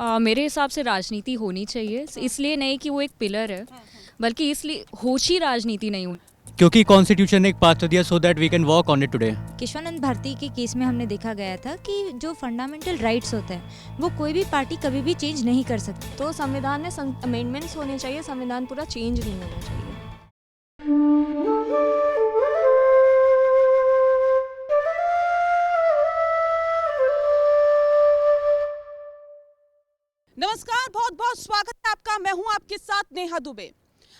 मेरे हिसाब से राजनीति होनी चाहिए, इसलिए नहीं कि वो एक पिलर है, बल्कि इसलिए होशी राजनीति नहीं होनी। क्योंकि कॉन्स्टिट्यूशन ने एक पाथ दिया so that we can walk on it today. Keshavananda Bharati के केस में हमने देखा गया था कि जो फंडामेंटल राइट्स होते हैं वो कोई भी पार्टी कभी भी चेंज नहीं कर सकती। तो संविधान में अमेंडमेंट्स होने चाहिए, संविधान पूरा चेंज नहीं होना चाहिए। नमस्कार, बहुत बहुत स्वागत है आपका। मैं हूं आपके साथ नेहा दुबे।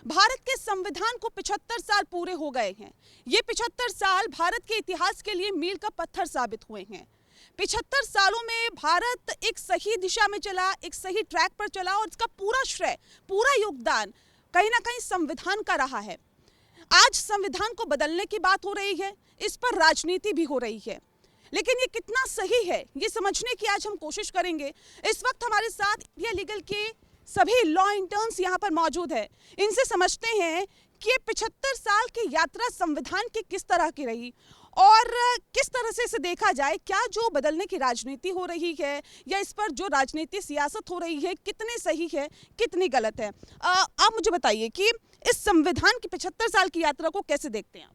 भारत के संविधान को 75 साल पूरे हो गए हैं। ये 75 साल भारत के इतिहास के लिए मील का पत्थर साबित हुए हैं। 75 सालों में भारत एक सही दिशा में चला, एक सही ट्रैक पर चला और इसका पूरा श्रेय, पूरा योगदान कहीं ना कहीं संविधान का रहा है। आज संविधान को बदलने की बात हो रही है, इस पर राजनीति भी हो रही है, लेकिन ये कितना सही है ये समझने की आज हम कोशिश करेंगे। इस वक्त हमारे साथ इंडिया लीगल के सभी लॉ इंटर्न्स यहाँ पर मौजूद है। इनसे समझते हैं कि 75 साल की यात्रा संविधान की किस तरह की रही और किस तरह से इसे देखा जाए। क्या जो बदलने की राजनीति हो रही है या इस पर जो राजनीति सियासत हो रही है कितनी सही है, कितनी गलत है। आप मुझे बताइए कि इस संविधान की 75 साल की यात्रा को कैसे देखते हैं आप?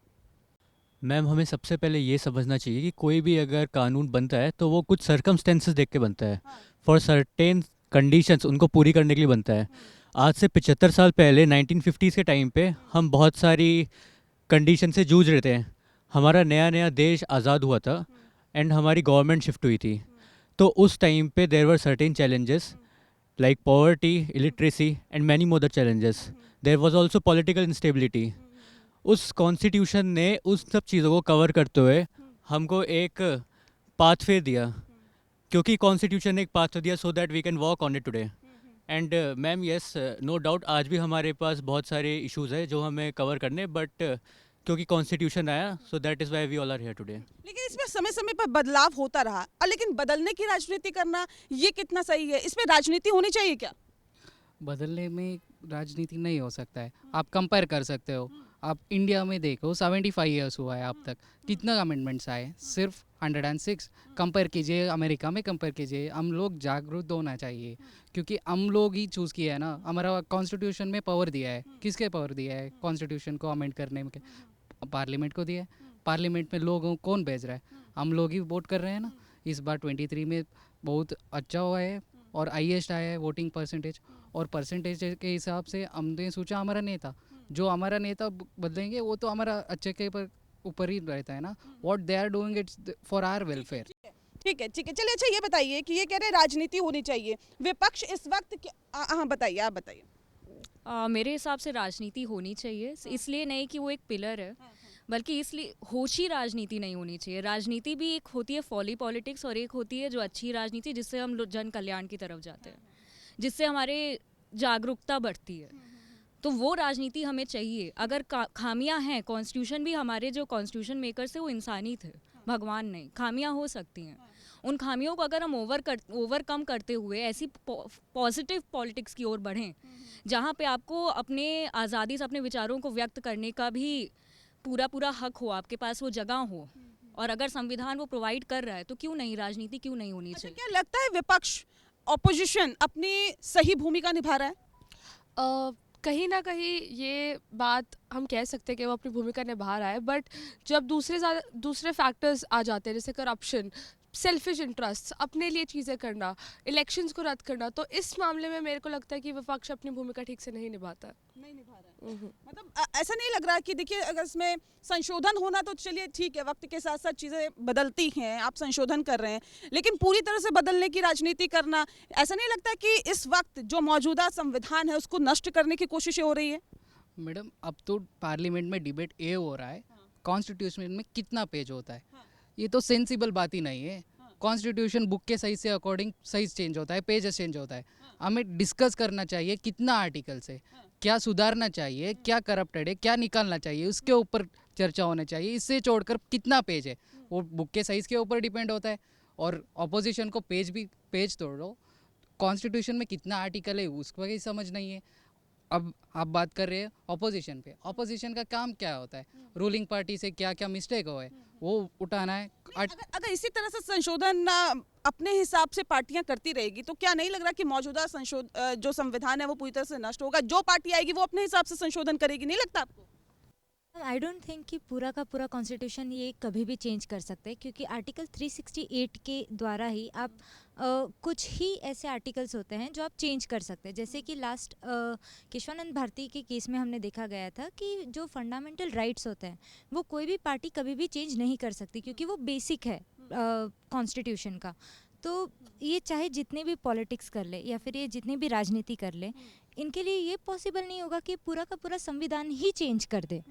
मैम, हमें सबसे पहले ये समझना चाहिए कि कोई भी अगर कानून बनता है तो वो कुछ सर्कमस्टेंसेस देख के बनता है, फॉर सर्टेन कंडीशंस उनको पूरी करने के लिए बनता है। आज से 75 साल पहले 1950s के टाइम पे हम बहुत सारी कंडीशन से जूझ रहे थे। हमारा नया नया देश आज़ाद हुआ था एंड हमारी गवर्नमेंट शिफ्ट हुई थी। तो उस टाइम पे there were certain challenges like poverty, illiteracy and many more challenges. There was also political instability. उस कॉन्स्टिट्यूशन ने उस सब चीज़ों को कवर करते हुए हमको एक पाथवे दिया, क्योंकि कॉन्स्टिट्यूशन ने एक पाथ दिया so that we can walk on it today. And ma'am, yes, no doubt आज भी हमारे पास बहुत सारे इश्यूज हैं जो हमें कवर करने, बट क्योंकि कॉन्स्टिट्यूशन आया so that is why we all are here today. लेकिन इसमें समय समय पर बदलाव होता रहा, लेकिन बदलने की राजनीति करना ये कितना सही है? इसमें राजनीति होनी चाहिए क्या? बदलने में राजनीति नहीं हो सकता है। आप कंपेयर कर सकते हो। आप इंडिया में देखो, 75 ईयर्स हुआ है अब तक, कितना अमेंडमेंट्स आए? सिर्फ 106। कंपेयर कीजिए अमेरिका में, कंपेयर कीजिए। हम लोग जागरूक होना चाहिए, क्योंकि हम लोग ही चूज़ किया है ना। हमारा कॉन्स्टिट्यूशन में पावर दिया है, किसके पावर दिया है कॉन्स्टिट्यूशन को अमेंड करने में? पार्लियामेंट को दिया है। पार्लियामेंट में लोगों कौन भेज रहा है? हम लोग ही वोट कर रहे हैं ना। इस बार 23 में बहुत अच्छा हुआ है और हाईएस्ट आया है वोटिंग परसेंटेज। और परसेंटेज के हिसाब से हमने सोचा हमारा नेता, जो हमारा नेता बदलेंगे वो तो हमारा अच्छे के ऊपर ही रहता है ना। What they are doing it's for our welfare. ठीक है, ठीक है, चलिए। अच्छा, ये बताइए कि ये कह रहे हैं राजनीति होनी चाहिए, विपक्ष इस वक्त हाँ बताइए, आप बताइए। मेरे हिसाब से राजनीति होनी चाहिए, इसलिए नहीं कि वो एक पिलर है, बल्कि इसलिए होशी राजनीति नहीं होनी चाहिए। राजनीति भी एक होती है फॉली पॉलिटिक्स और एक होती है जो अच्छी राजनीति, जिससे हम लोग जन कल्याण की तरफ जाते हैं, जिससे हमारे जागरूकता बढ़ती है। तो वो राजनीति हमें चाहिए। अगर खामियां हैं, कॉन्स्टिट्यूशन भी, हमारे जो कॉन्स्टिट्यूशन मेकर्स थे वो इंसानी थे, भगवान नहीं। खामियां हो सकती हैं, उन खामियों को अगर हम ओवरकम करते हुए ऐसी पॉजिटिव पॉलिटिक्स की ओर बढ़ें जहाँ पे आपको अपने आज़ादी से अपने विचारों को व्यक्त करने का भी पूरा हक हो, आपके पास वो जगह हो, और अगर संविधान वो प्रोवाइड कर रहा है तो क्यों नहीं, राजनीति क्यों नहीं होनी चाहिए? क्या लगता है विपक्ष, ऑपोजिशन अपनी सही भूमिका निभा रहा है? कहीं ना कहीं ये बात हम कह सकते हैं कि वो अपनी भूमिका निभा रहा है, बट जब दूसरे फैक्टर्स आ जाते हैं, जैसे करप्शन, सेल्फिश इंटरेस्ट, अपने लिए चीज़ें करना, इलेक्शंस को रद्द करना, तो इस मामले में मेरे को लगता है कि विपक्ष अपनी भूमिका ठीक से नहीं निभाता है। नहीं निभा रहा है। मतलब ऐसा नहीं लग रहा कि देखिए, अगर इसमें संशोधन होना तो चलिए ठीक है, वक्त के साथ साथ चीज़ें बदलती हैं, आप संशोधन कर रहे हैं, लेकिन पूरी तरह से बदलने की राजनीति करना, ऐसा नहीं लगता कि इस वक्त जो मौजूदा संविधान है उसको नष्ट करने की कोशिशें हो रही है? मैडम, अब तो पार्लियामेंट में डिबेट ये हो रहा है कॉन्स्टिट्यूशन में कितना पेज होता है। ये तो सेंसिबल बात ही नहीं है। कॉन्स्टिट्यूशन बुक के सही से अकॉर्डिंग सही चेंज होता है, पेजेस चेंज होता है। हमें डिस्कस करना चाहिए कितना आर्टिकल्स है, क्या सुधारना चाहिए, क्या करप्टेड है, क्या निकालना चाहिए, उसके ऊपर चर्चा होना चाहिए। इससे छोड़कर कितना पेज है वो बुक के साइज़ के ऊपर डिपेंड होता है। और अपोजिशन को पेज तोड़ो, कॉन्स्टिट्यूशन में कितना आर्टिकल है उसको ही समझ नहीं है। अब आप बात कर रहे हैं ऑपोजिशन पे। ऑपोजिशन का काम क्या होता है? रूलिंग पार्टी से क्या क्या मिस्टेक हुआ है वो उठाना है। अगर इसी तरह से संशोधन अपने हिसाब से पार्टियां करती रहेगी तो क्या नहीं लग रहा कि मौजूदा जो संविधान है वो पूरी तरह से नष्ट होगा? जो पार्टी आएगी वो अपने हिसाब से संशोधन करेगी, नहीं लगता आपको? आई डोंट थिंक कि पूरा का पूरा कॉन्स्टिट्यूशन ये कभी भी चेंज कर सकते हैं, क्योंकि आर्टिकल 368 के द्वारा ही आप कुछ ही ऐसे आर्टिकल्स होते हैं जो आप चेंज कर सकते हैं। जैसे कि लास्ट केशवानंद भारती के केस में हमने देखा गया था कि जो फंडामेंटल राइट्स होते हैं वो कोई भी पार्टी कभी भी चेंज नहीं कर सकती, क्योंकि वो बेसिक है कॉन्स्टिट्यूशन का। तो ये चाहे जितने भी पॉलिटिक्स कर ले या फिर ये जितनी भी राजनीति कर ले, इनके लिए ये पॉसिबल नहीं होगा कि पूरा का पूरा संविधान ही चेंज कर दे।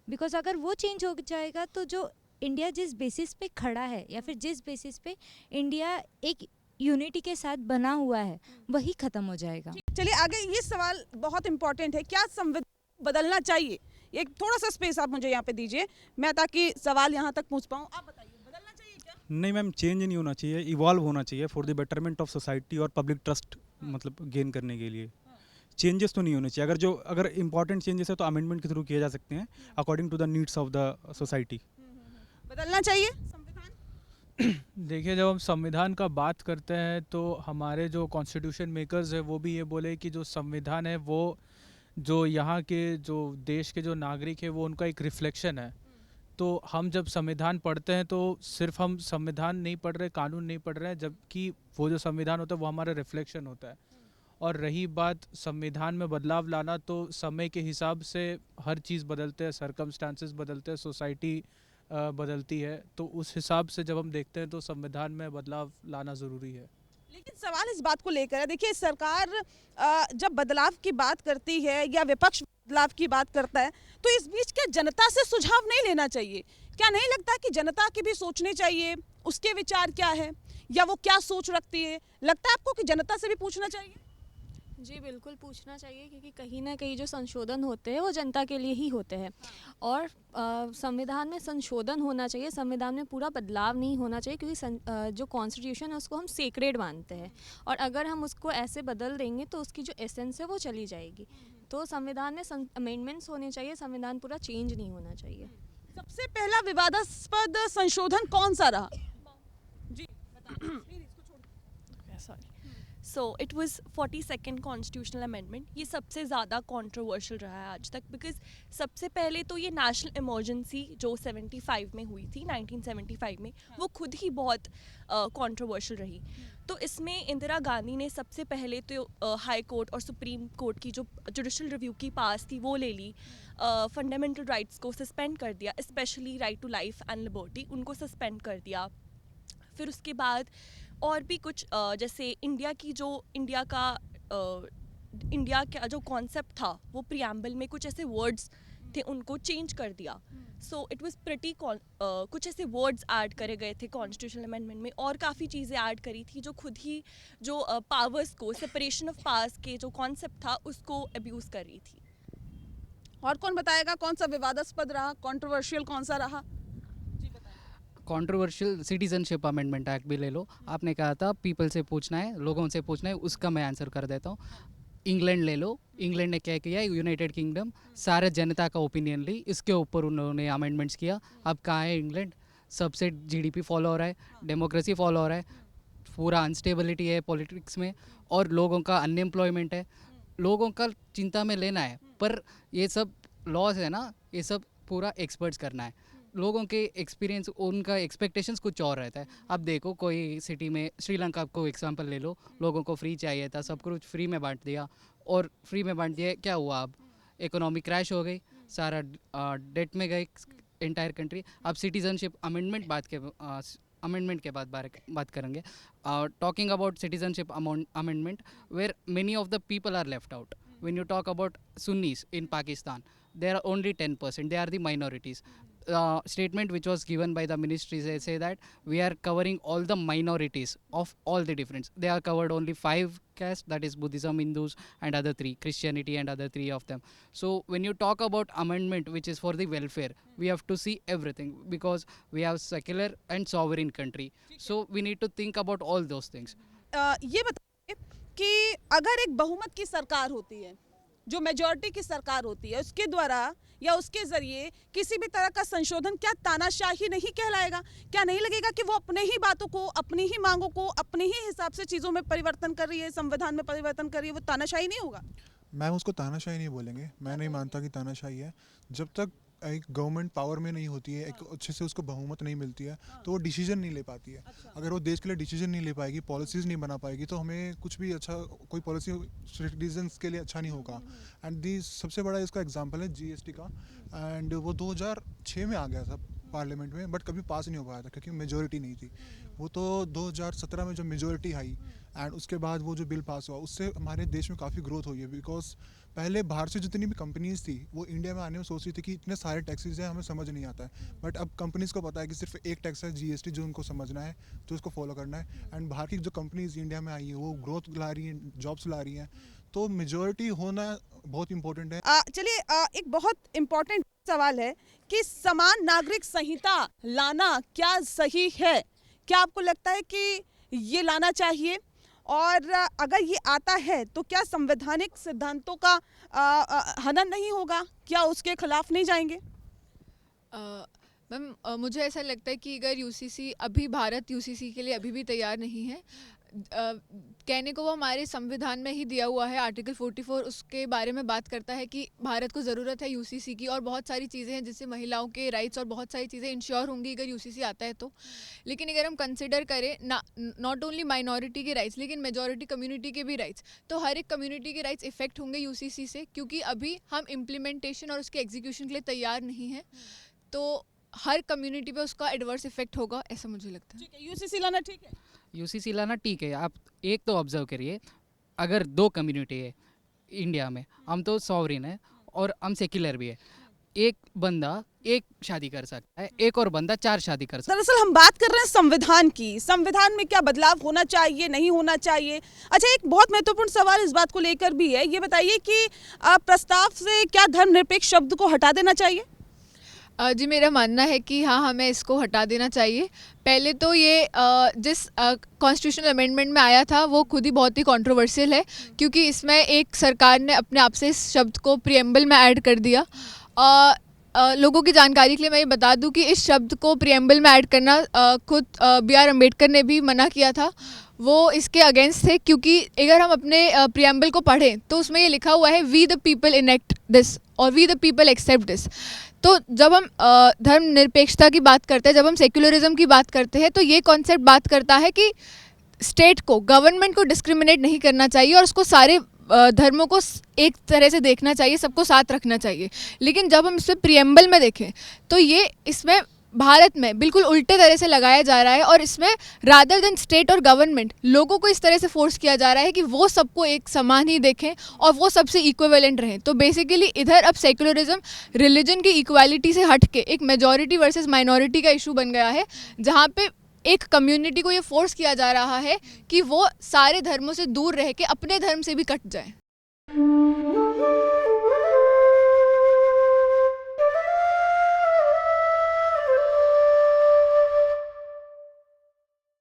बिकॉज अगर वो चेंज हो जाएगा तो जो इंडिया जिस बेसिस पे खड़ा है या फिर जिस बेसिस पे इंडिया एक यूनिटी के साथ बना हुआ है वही खत्म हो जाएगा। चलिए आगे, ये सवाल बहुत इंपॉर्टेंट है, क्या संविधान बदलना चाहिए? एक थोड़ा सा स्पेस आप मुझे यहाँ पे दीजिए, मैं ताकि सवाल यहाँ तक पहुँच पाऊँ। आप बताइए, बदलना चाहिए क्या? नहीं मैम, चेंज नहीं होना चाहिए, इवॉल्व होना चाहिए for the betterment of society और पब्लिक ट्रस्ट मतलब गेन करने के लिए। चेंजेस तो नहीं होने चाहिए। अगर इंपॉर्टेंट चेंजेस है तो अमेंडमेंट के थ्रू किए जा सकते हैं according to the needs of the society. बदलना चाहिए संविधान? देखिए, जब हम संविधान का बात करते हैं तो हमारे जो कॉन्स्टिट्यूशन मेकर्स है वो भी ये बोले कि जो संविधान है वो जो यहाँ के जो देश के जो नागरिक है वो उनका एक रिफ्लेक्शन है। तो हम जब संविधान पढ़ते हैं तो सिर्फ हम संविधान नहीं पढ़ रहे, कानून नहीं पढ़ रहे हैं, जबकि वो जो संविधान होता है वो हमारा रिफ्लेक्शन होता है। और रही बात संविधान में बदलाव लाना, तो समय के हिसाब से हर चीज़ बदलते हैं, सर्कमस्टांसेस बदलते हैं, सोसाइटी बदलती है, तो उस हिसाब से जब हम देखते हैं तो संविधान में बदलाव लाना ज़रूरी है। लेकिन सवाल इस बात को लेकर है, देखिए सरकार जब बदलाव की बात करती है या विपक्ष बदलाव की बात करता है तो इस बीच क्या जनता से सुझाव नहीं लेना चाहिए? क्या नहीं लगता कि जनता की भी सोचने चाहिए, उसके विचार क्या है या वो क्या सोच रखती है? लगता है आपको कि जनता से भी पूछना चाहिए? जी बिल्कुल पूछना चाहिए, क्योंकि कहीं ना कहीं जो संशोधन होते हैं वो जनता के लिए ही होते हैं। और संविधान में संशोधन होना चाहिए, संविधान में पूरा बदलाव नहीं होना चाहिए, क्योंकि जो कॉन्स्टिट्यूशन है उसको हम सेक्रेड मानते हैं और अगर हम उसको ऐसे बदल देंगे तो उसकी जो एसेंस है वो चली जाएगी। तो संविधान में अमेंडमेंट्स होने चाहिए, संविधान पूरा चेंज नहीं होना चाहिए। सबसे पहला विवादास्पद संशोधन कौन सा रहा? जी बताइए। So it was 42nd constitutional amendment. ये सबसे ज़्यादा कंट्रोवर्शियल रहा है आज तक, बिकॉज सबसे पहले तो ये नेशनल इमरजेंसी जो 75 में हुई थी, 1975 में, वो खुद ही बहुत कंट्रोवर्शियल रही। तो इसमें इंदिरा गांधी ने सबसे पहले तो हाई कोर्ट और सुप्रीम कोर्ट की जो जुडिशल रिव्यू की पास थी वो ले ली, फंडामेंटल राइट्स को सस्पेंड कर दिया, especially right to life and liberty, उनको सस्पेंड कर दिया। फिर उसके बाद और भी कुछ जैसे इंडिया का जो कॉन्सेप्ट था वो प्रियम्बल में कुछ ऐसे वर्ड्स थे उनको चेंज कर दिया। सो इट वाज प्रिटी कुछ ऐसे वर्ड्स ऐड करे गए थे कॉन्स्टिट्यूशनल अमेंडमेंट में, और काफ़ी चीज़ें ऐड करी थी जो खुद ही जो पावर्स को, सेपरेशन ऑफ पावर्स के जो कॉन्सेप्ट था उसको अब्यूज़ कर रही थी। और कौन बताएगा कौन सा विवादास्पद रहा, कंट्रोवर्शियल कौन सा रहा? कंट्रोवर्शियल सिटीजनशिप अमेंडमेंट एक्ट भी ले लो। आपने कहा था पीपल से पूछना है, लोगों से पूछना है, उसका मैं आंसर कर देता हूँ। इंग्लैंड ले लो, इंग्लैंड ने क्या किया, यूनाइटेड किंगडम सारे जनता का ओपिनियन ली, इसके ऊपर उन्होंने अमेंडमेंट्स किया। अब कहाँ है इंग्लैंड? सबसे जीडीपी फॉलो हो रहा है, डेमोक्रेसी फॉलो हो रहा है, पूरा अनस्टेबिलिटी है पॉलिटिक्स में और लोगों का अनएम्प्लॉयमेंट है। लोगों का चिंता में लेना है, पर ये सब लॉज है ना, ये सब पूरा एक्सपर्ट्स करना है। लोगों के एक्सपीरियंस, उनका एक्सपेक्टेशंस कुछ और रहता है। अब देखो कोई सिटी में, श्रीलंका को एग्जांपल ले लो, लोगों को फ्री चाहिए था, सब कुछ फ्री में बांट दिया, और फ्री में बांट दिया क्या हुआ? अब इकोनॉमी क्रैश हो गई, सारा डेट में गई एंटायर कंट्री। अब सिटीजनशिप अमेंडमेंट अमेंडमेंट के बाद बात करेंगे। Talking about citizenship amendment where many of the people are left out. When you talk about Sunnis in Pakistan, they are only 10%, they are the minorities. Statement which was given by the ministry say that we are covering all the minorities of all the difference. They are covered only 5 castes, that is Buddhism, Hindus and other 3, Christianity and other 3 of them. So when you talk about amendment which is for the welfare, we have to see everything, because we have secular and sovereign country, so we need to think about all those things. ये बताइए कि अगर एक बहुमत की सरकार होती है जो मेजॉरिटी की सरकार होती है उसके द्वारा या उसके ज़रिए किसी भी तरह का संशोधन क्या तानाशाही नहीं कहलाएगा? क्या नहीं लगेगा कि वो अपने ही बातों को, अपनी ही मांगों को, अपने ही हिसाब से चीज़ों में परिवर्तन कर रही है, संविधान में परिवर्तन कर रही है, वो तानाशाही नहीं होगा? मैम उसको तानाशाही नहीं बोलेंगे, मैं नहीं मानता कि तानाशाही है। जब तक एक गवर्नमेंट पावर में नहीं होती है, एक अच्छे से उसको बहुमत नहीं मिलती है, तो वो डिसीजन नहीं ले पाती है। अगर वो देश के लिए डिसीजन नहीं ले पाएगी, पॉलिसीज़ नहीं बना पाएगी, तो हमें कुछ भी अच्छा, कोई पॉलिसी सिटीजन्स के लिए अच्छा नहीं होगा। एंड दी सबसे बड़ा इसका एग्जांपल है जीएसटी का। एंड वो 2006 में आ गया था पार्लियामेंट में, बट कभी पास नहीं हो पाया था क्योंकि मेजोरिटी नहीं थी। वो तो 2017 में जब मेजोरिटी आई एंड उसके बाद वो जो बिल पास हुआ, उससे हमारे देश में काफ़ी ग्रोथ हुई है। बिकॉज पहले बाहर से जितनी भी कंपनीज थी वो इंडिया में आने में सोच रही थी कि इतने सारे टैक्सेस हैं, हमें समझ नहीं आता है। बट अब कंपनीज़ को पता है कि सिर्फ एक टैक्स है जीएसटी, जो उनको समझना है, जो उसको फॉलो करना है। एंड बाहर की जो कंपनीज इंडिया में आई है वो ग्रोथ ला रही हैं, जॉब्स ला रही हैं। तो मेजोरिटी होना बहुत इंपॉर्टेंट है। चलिए, एक बहुत इम्पोर्टेंट सवाल है कि समान नागरिक संहिता लाना क्या सही है? क्या आपको लगता है कि ये लाना चाहिए? और अगर ये आता है तो क्या संवैधानिक सिद्धांतों का हनन नहीं होगा? क्या उसके खिलाफ नहीं जाएंगे? मैम मुझे ऐसा लगता है कि अगर यूसीसी अभी भारत यूसीसी के लिए अभी भी तैयार नहीं है, कहने को वो हमारे संविधान में ही दिया हुआ है, आर्टिकल 44 उसके बारे में बात करता है कि भारत को ज़रूरत है यूसीसी की, और बहुत सारी चीज़ें हैं जिससे महिलाओं के राइट्स और बहुत सारी चीज़ें इंश्योर होंगी अगर यूसीसी आता है तो। लेकिन अगर हम कंसिडर करें नॉट ओनली माइनॉरिटी के राइट्स लेकिन मेजॉरिटी कम्युनिटी के भी राइट्स, तो हर एक कम्युनिटी के राइट्स इफेक्ट होंगे यूसीसी से, क्योंकि अभी हम इम्प्लीमेंटेशन और उसके एग्जीक्यूशन के लिए तैयार नहीं हैं। तो हर कम्युनिटी पे उसका एडवर्स इफेक्ट होगा, ऐसा मुझे लगता है। ठीक है, यूसीसी लाना ठीक है? यूसीसी लाना ठीक है। आप एक तो ऑब्जर्व करिए, अगर 2 कम्युनिटी है इंडिया में, हम तो सॉवरेन है और हम सेक्युलर भी है, एक बंदा एक शादी कर सकता है, एक और बंदा 4 शादी कर सकता है। दरअसल हम बात कर रहे हैं संविधान की। संविधान में क्या बदलाव होना चाहिए, नहीं होना चाहिए? अच्छा, एक बहुत महत्वपूर्ण सवाल इस बात को लेकर भी है, ये बताइए कि प्रस्ताव से क्या धर्मनिरपेक्ष शब्द को हटा देना चाहिए? जी मेरा मानना है कि हाँ, हमें इसको हटा देना चाहिए। पहले तो ये जिस कॉन्स्टिट्यूशनल अमेंडमेंट में आया था वो खुद ही बहुत ही कंट्रोवर्शियल है, क्योंकि इसमें एक सरकार ने अपने आप से इस शब्द को प्रीएम्बल में ऐड कर दिया। लोगों की जानकारी के लिए मैं ये बता दूं कि इस शब्द को प्रीएम्बल में ऐड करना खुद बी.आर. अम्बेडकर ने भी मना किया था। वो इसके अगेंस्ट थे, क्योंकि अगर हम अपने प्रीएम्बल को पढ़ें तो उसमें ये लिखा हुआ है we the people enact this और we the people accept this. तो जब हम धर्मनिरपेक्षता की बात करते हैं, जब हम सेक्युलरिज्म की बात करते हैं, तो ये कॉन्सेप्ट बात करता है कि स्टेट को, गवर्नमेंट को डिस्क्रिमिनेट नहीं करना चाहिए और उसको सारे धर्मों को एक तरह से देखना चाहिए, सबको साथ रखना चाहिए। लेकिन जब हम इसमें प्रीएम्बल में देखें तो ये इसमें भारत में बिल्कुल उल्टे तरह से लगाया जा रहा है, और इसमें रादर देन स्टेट और गवर्नमेंट लोगों को इस तरह से फोर्स किया जा रहा है कि वो सबको एक समान ही देखें और वो सबसे इक्विवेलेंट रहें। तो बेसिकली इधर अब सेक्युलरिज्म रिलीजन की इक्वालिटी से हट के एक मेजॉरिटी वर्सेस माइनॉरिटी का इशू बन गया है, जहाँ पे एक कम्युनिटी को ये फोर्स किया जा रहा है कि वो सारे धर्मों से दूर रह के अपने धर्म से भी कट जाए।